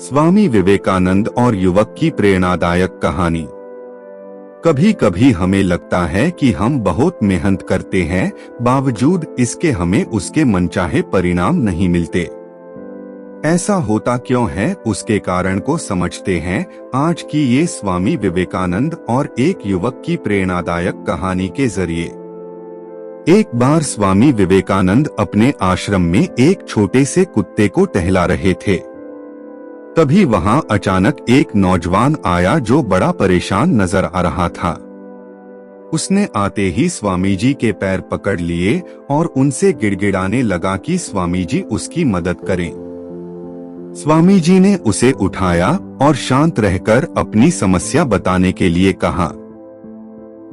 स्वामी विवेकानंद और युवक की प्रेरणादायक कहानी। कभी कभी हमें लगता है कि हम बहुत मेहनत करते हैं, बावजूद इसके हमें उसके मनचाहे परिणाम नहीं मिलते। ऐसा होता क्यों है, उसके कारण को समझते हैं आज की ये स्वामी विवेकानंद और एक युवक की प्रेरणादायक कहानी के जरिए। एक बार स्वामी विवेकानंद अपने आश्रम में एक छोटे से कुत्ते को टहला रहे थे। तभी वहां अचानक एक नौजवान आया जो बड़ा परेशान नजर आ रहा था। उसने आते ही स्वामी जी के पैर पकड़ लिए और उनसे गिड़गिड़ाने लगा कि स्वामी जी उसकी मदद करें। स्वामी जी ने उसे उठाया और शांत रहकर अपनी समस्या बताने के लिए कहा।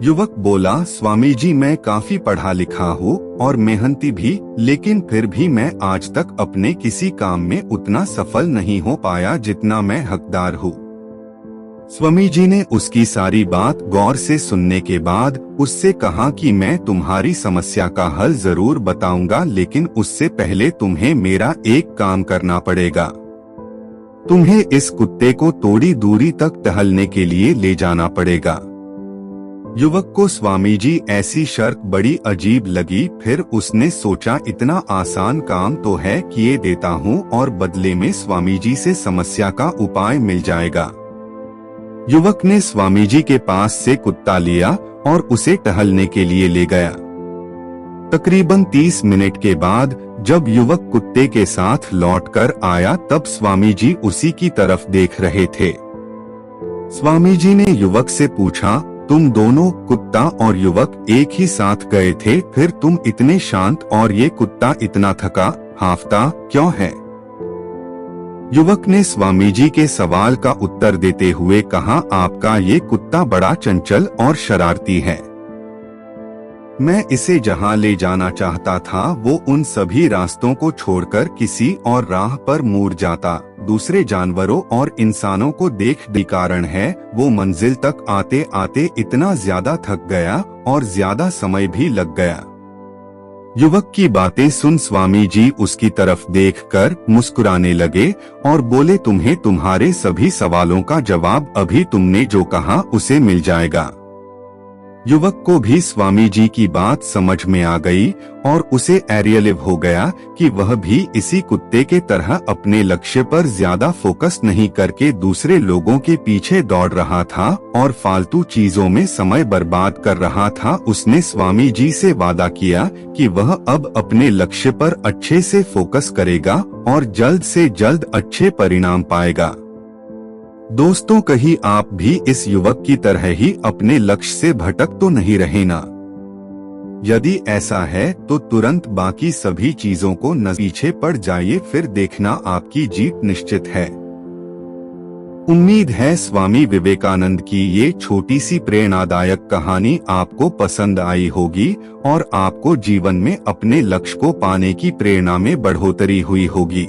युवक बोला, स्वामी जी, मैं काफी पढ़ा लिखा हूँ और मेहनती भी, लेकिन फिर भी मैं आज तक अपने किसी काम में उतना सफल नहीं हो पाया जितना मैं हकदार हूँ। स्वामी जी ने उसकी सारी बात गौर से सुनने के बाद उससे कहा कि मैं तुम्हारी समस्या का हल जरूर बताऊंगा, लेकिन उससे पहले तुम्हें मेरा एक काम करना पड़ेगा। तुम्हें इस कुत्ते को थोड़ी दूरी तक टहलने के लिए ले जाना पड़ेगा। युवक को स्वामी जी ऐसी शर्त बड़ी अजीब लगी। फिर उसने सोचा, इतना आसान काम तो है, किए देता हूँ और बदले में स्वामी जी से समस्या का उपाय मिल जाएगा। युवक ने स्वामी जी के पास से कुत्ता लिया और उसे टहलने के लिए ले गया। तकरीबन 30 मिनट के बाद जब युवक कुत्ते के साथ लौटकर आया, तब स्वामी जी उसी की तरफ देख रहे थे। स्वामी जी ने युवक से पूछा, तुम दोनों, कुत्ता और युवक, एक ही साथ गए थे, फिर तुम इतने शांत और ये कुत्ता इतना थका हांफता क्यों है? युवक ने स्वामी जी के सवाल का उत्तर देते हुए कहा, आपका ये कुत्ता बड़ा चंचल और शरारती है। मैं इसे जहाँ ले जाना चाहता था वो उन सभी रास्तों को छोड़कर किसी और राह पर मुड़ जाता। दूसरे जानवरों और इंसानों को देख के कारण है वो मंजिल तक आते आते इतना ज्यादा थक गया और ज्यादा समय भी लग गया। युवक की बातें सुन स्वामी जी उसकी तरफ देखकर मुस्कुराने लगे और बोले, तुम्हें तुम्हारे सभी सवालों का जवाब अभी तुमने जो कहा उसे मिल जाएगा। युवक को भी स्वामी जी की बात समझ में आ गई और उसे रियलाइज हो गया कि वह भी इसी कुत्ते के तरह अपने लक्ष्य पर ज्यादा फोकस नहीं करके दूसरे लोगों के पीछे दौड़ रहा था और फालतू चीजों में समय बर्बाद कर रहा था। उसने स्वामी जी से वादा किया कि वह अब अपने लक्ष्य पर अच्छे से फोकस करेगा और जल्द से जल्द अच्छे परिणाम पाएगा। दोस्तों, कहीं आप भी इस युवक की तरह ही अपने लक्ष्य से भटक तो नहीं रहे ना? यदि ऐसा है तो तुरंत बाकी सभी चीजों को पीछे पड़ जाइए, फिर देखना आपकी जीत निश्चित है। उम्मीद है स्वामी विवेकानंद की ये छोटी सी प्रेरणादायक कहानी आपको पसंद आई होगी और आपको जीवन में अपने लक्ष्य को पाने की प्रेरणा में बढ़ोतरी हुई होगी।